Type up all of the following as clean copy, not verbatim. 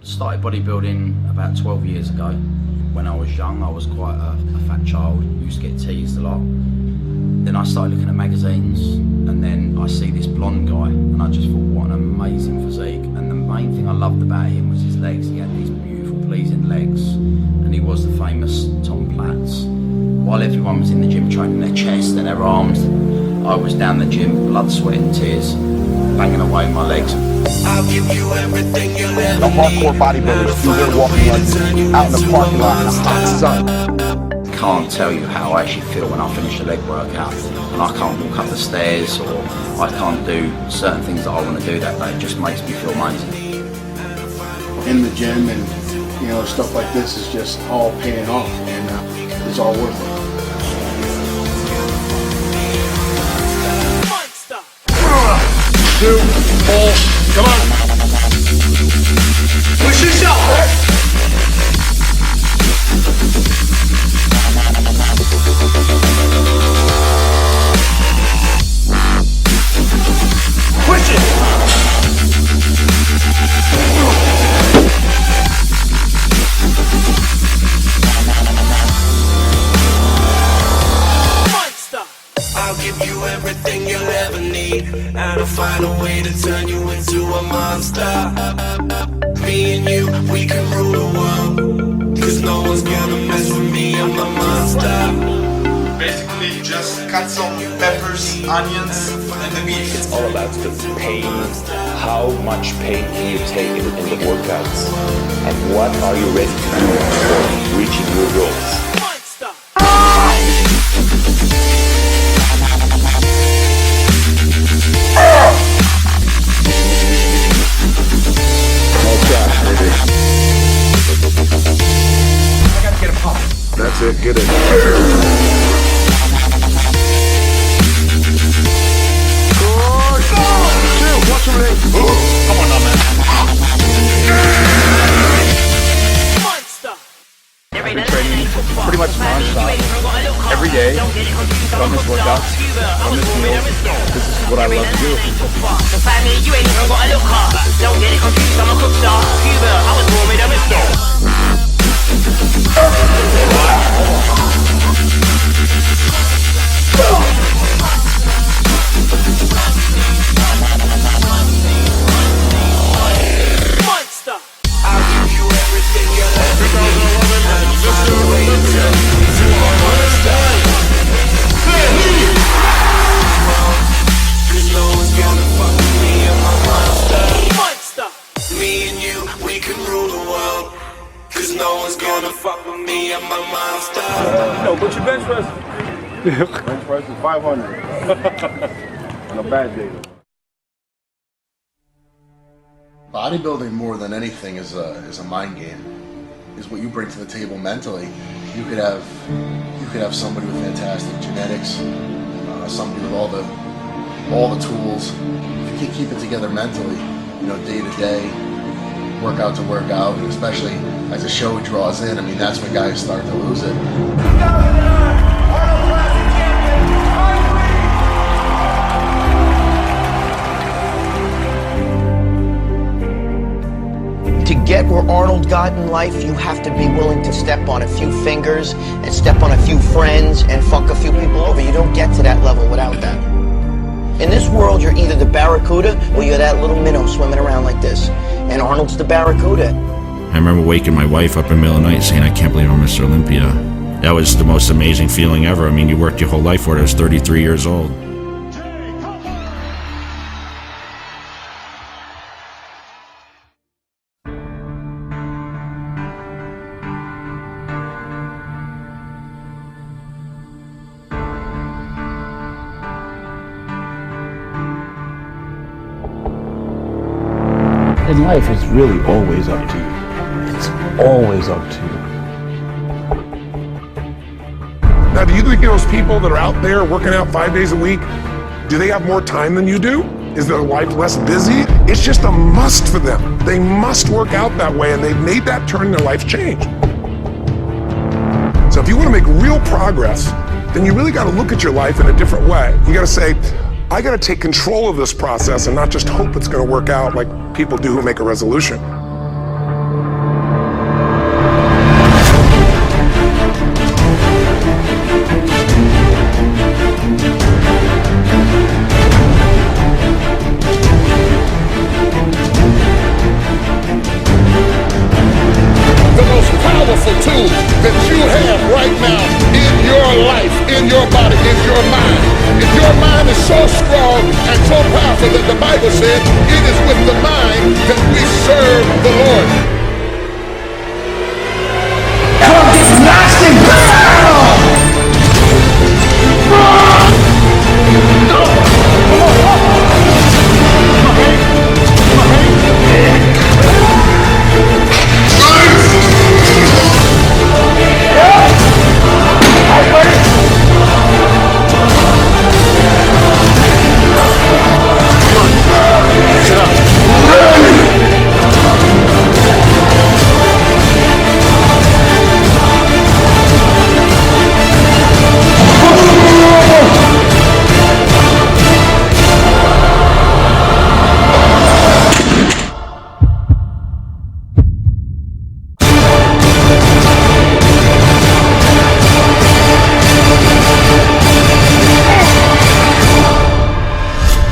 Started bodybuilding about 12 years ago. When I was young, I was quite a fat child, used to get teased a lot. Then I started looking at magazines, and then I see this blonde guy, and I just thought, what an amazing physique. And the main thing I loved about him was his legs. He had these beautiful, pleasing legs, and he was the famous Tom Platz. While everyone was in the gym training their chest and their arms, I was down the gym, blood, sweat and tears, banging away with my legs. I'll give you everything you'll ever The hardcore bodybuilders do their walking like out in the parking lot in the hot sun. Can't tell you how I actually feel when I finish a leg workout and I can't walk up the stairs or I can't do certain things that I want to do that day. It just makes me feel amazing. In the gym and stuff like this is just all paying off, and it's all worth it. 2, 4, come on! Push yourself! Push it! I'll give you everything you'll ever need, and I'll find a way to turn you into a monster. Me and you, we can rule the world, cause no one's gonna mess with me, I'm the monster. Basically just cut some peppers, onions, and the beef. It's all about the pain. How much pain can you take in the workouts? And what are you ready to do for reaching your goals? That's it, get it. Watch him, come on now, man. I've been training pretty much non-stop every day. Don't miss workouts, don't miss meals. This is what I love to do. You ain't even got a look up. Don't get it confused, I'm a cook star. Cuba, I was born with a whistle. Monster! I'll give you everything you'll ever need. Cause no one's gonna fuck with me, I'm a monster. Monster! Me and you, we can rule the world. Cause no one's gonna fuck with me, I'm a monster. What's your bench press? Bench press is 500 on a bad day. Bodybuilding, more than anything, is a mind game. Is what you bring to the table mentally. You could have somebody with fantastic genetics, somebody with all the tools. If you can keep it together mentally, day to day, workout to workout, and especially as the show draws in, I mean, that's when guys start to lose it. To get where Arnold got in life, you have to be willing to step on a few fingers and step on a few friends and fuck a few people over. You don't get to that level without that. In this world, you're either the barracuda or you're that little minnow swimming around like this. And Arnold's the barracuda. I remember waking my wife up in the middle of the night saying, I can't believe I'm Mr. Olympia. That was the most amazing feeling ever. I mean, you worked your whole life for it. I was 33 years old. In life, it's really always up to you. It's always up to you. Now, do you think those people that are out there working out 5 days a week, do they have more time than you do? Is their life less busy? It's just a must for them. They must work out that way, and they've made that turn in their life change. So if you want to make real progress, then you really got to look at your life in a different way. You got to say, I got to take control of this process and not just hope it's going to work out like people do who make a resolution. so strong and so powerful that the Bible said it is with the mind that we serve the Lord. This nasty battle!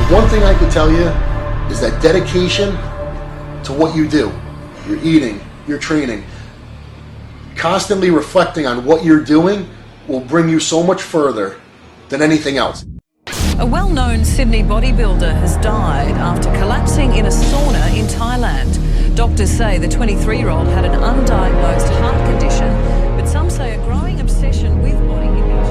One thing I can tell you is that dedication to what you do, your eating, your training, constantly reflecting on what you're doing will bring you so much further than anything else. A well-known Sydney bodybuilder has died after collapsing in a sauna in Thailand. Doctors say the 23-year-old had an undiagnosed heart condition, but some say a growing obsession with body image.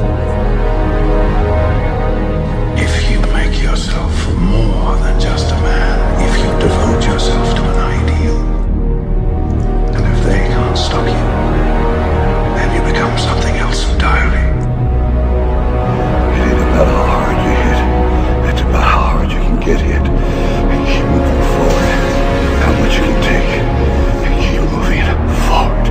If you make yourself more than just a man, if you devote yourself to an ideal, and if they can't stop you, then you become something else entirely. It ain't about how hard you hit, it's about how hard you can get hit and keep moving forward. How much you can take and keep moving forward.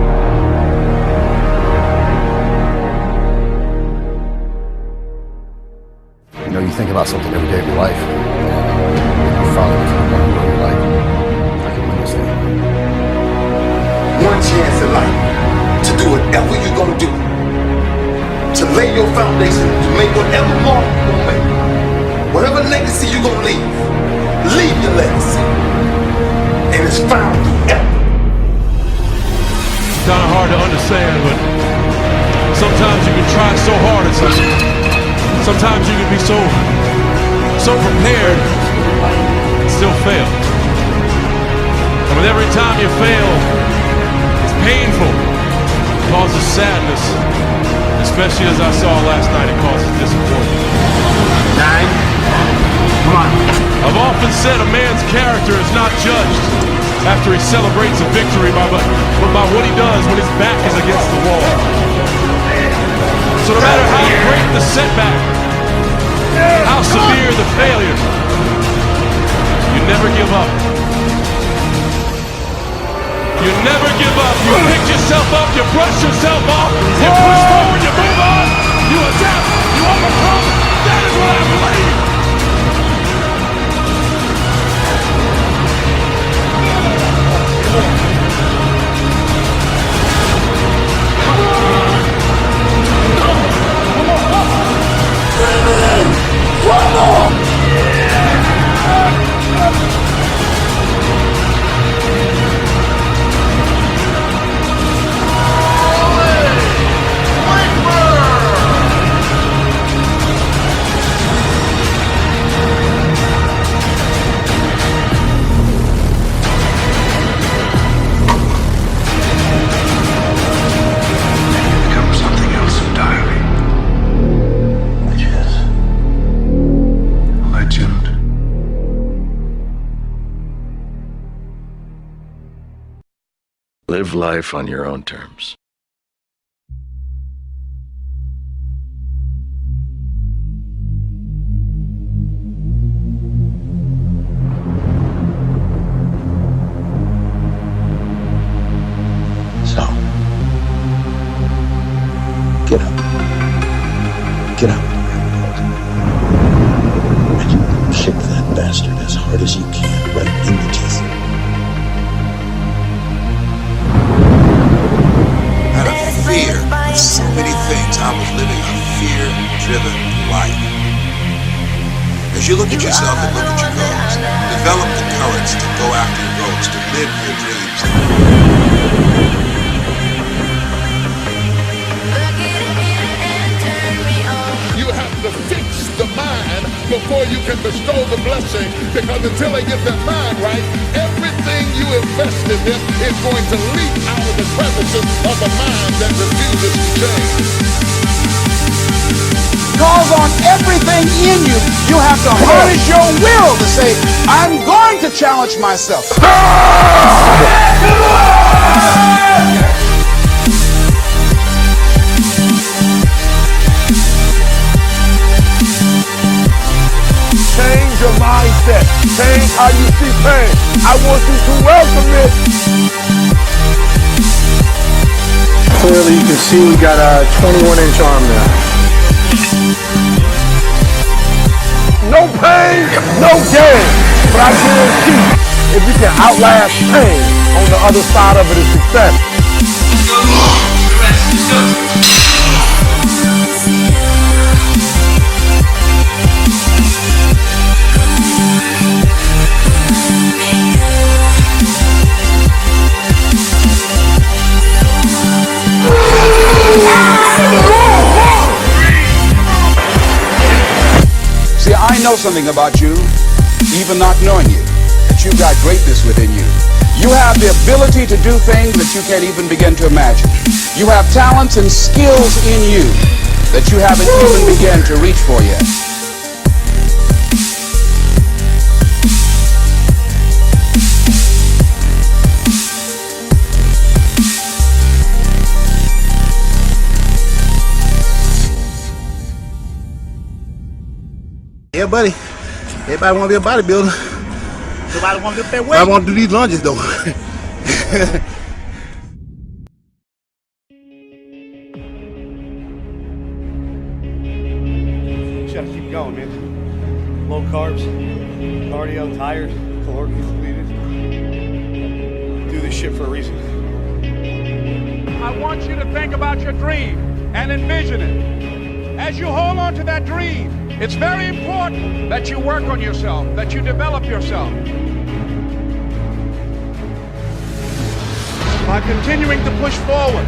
You know, you think about something every day of your life, and you finally get to the point where you're like, I can win this thing. One chance in life to do whatever you're gonna do, to lay your foundation, to make whatever mark you're gonna make, whatever legacy you're gonna leave your legacy, and it's found through effort. Kind of hard to understand, but sometimes you can try so hard at something. Sometimes you can be so prepared and still fail. And with every time you fail, it's painful. It causes sadness. Especially as I saw last night, it causes disappointment. 9, come on. I've often said a man's character is not judged after he celebrates a victory, but by what he does when his back is against the wall. So no matter how great the setback, how severe the failure, you never give up. You never give up. You pick yourself up, you brush yourself off, you push forward, you move on, you adapt, you overcome. That is what I believe. Live life on your own terms. So, get up. Get up. And you kick that bastard as hard as you can, right in the teeth. Out of fear of so many things, I was living a fear-driven life. As you look at yourself and look at your goals, develop the courage to go after your goals, to live your dreams. You have to fix the mind before can bestow the blessing, because until they get their mind right, everything you invest in them is going to leak out of the crevices of a mind that refuses to change. Calls on everything in you. You have to harness your will to say, I'm going to challenge myself. Change your mindset. Change how you see pain. I want you to welcome this. Clearly you can see we got a 21-inch arm there. No pain, no gain. But I guarantee, if you can outlast pain, on the other side of it is success. See, I know something about you, even not knowing you, that you've got greatness within you. You have the ability to do things that you can't even begin to imagine. You have talents and skills in you that you haven't even begun to reach for yet. Yeah, buddy. Everybody want to be a bodybuilder. Nobody want to lift that weight. I want to do these lunges, though. You just gotta keep going, man. Low carbs, cardio, tired, calorically depleted. Do this shit for a reason. I want you to think about your dream and envision it. As you hold on to that dream, it's very important that you work on yourself, that you develop yourself. By continuing to push forward.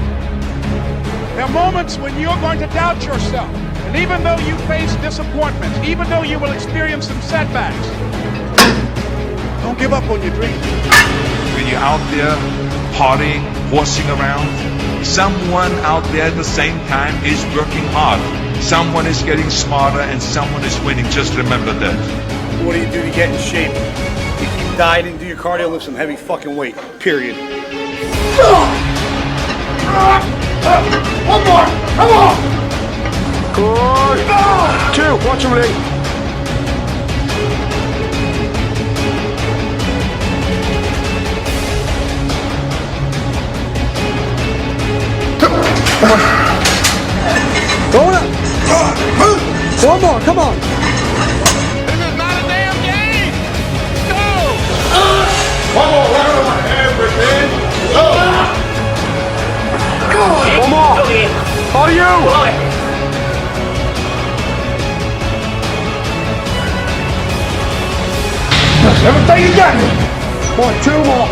There are moments when you're going to doubt yourself. And even though you face disappointments, even though you will experience some setbacks, don't give up on your dream. When you're out there partying, horsing around, someone out there at the same time is working hard. Someone is getting smarter and someone is winning. Just remember that. What do you do to get in shape? You keep dieting, do your cardio, lift some heavy fucking weight. Period. One more, come on! Good. 2, watch him, Lee. Going up. One more, come on. This is not a damn game! Go! One more, everything. Go! One more. How are you? Everything you got. Boy, 2 more.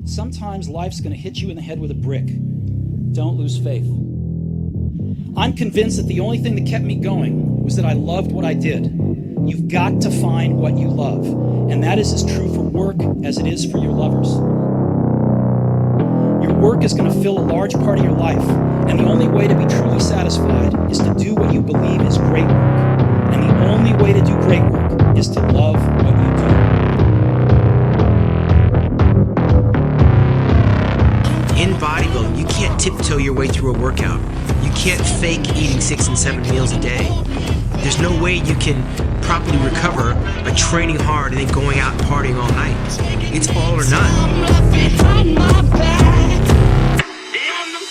Sometimes life's going to hit you in the head with a brick. Don't lose faith. I'm convinced that the only thing that kept me going was that I loved what I did. You've got to find what you love, and that is as true for work as it is for your lovers. Your work is going to fill a large part of your life, and the only way to be truly satisfied is to do what you believe is great work. And the only way to do great work is to love what you do. In bodybuilding, you can't tiptoe your way through a workout. You can't fake eating 6 and 7 meals a day. There's no way you can properly recover by training hard and then going out and partying all night. It's all or none.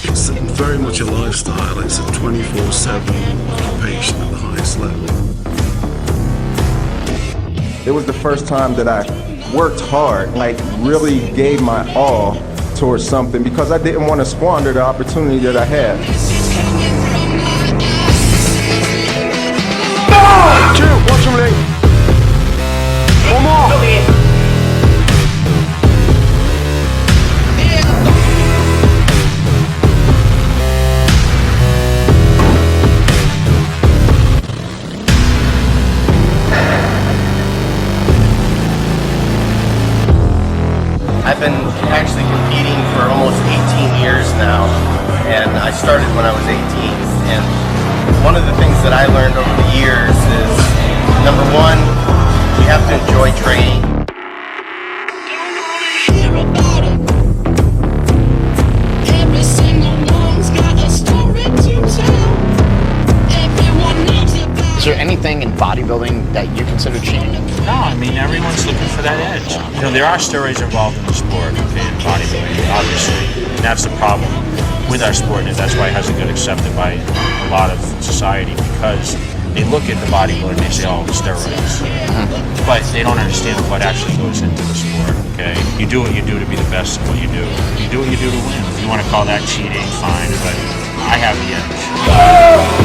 It's very much much a lifestyle, it's a 24/7 occupation at the highest level. It was the first time that I worked hard, like really gave my all towards something because I didn't want to squander the opportunity that I had. 2, watch him, Lee. One more. I've been actually competing for almost 18 years now, and I started when I was 18. And one of the things that I learned over the years is, number one, you have to enjoy training. Is there anything in bodybuilding that you consider cheating? No, I mean, everyone's looking for that edge. You know, there are steroids involved in the sport, okay, in bodybuilding, obviously. And that's the problem with our sport, and that's why it hasn't been accepted by a lot of society, because they look at the bodybuilder and they say, oh, steroids. But they don't understand what actually goes into the sport, okay? You do what you do to be the best at what you do. You do what you do to win. If you want to call that cheating, fine, but I have the edge.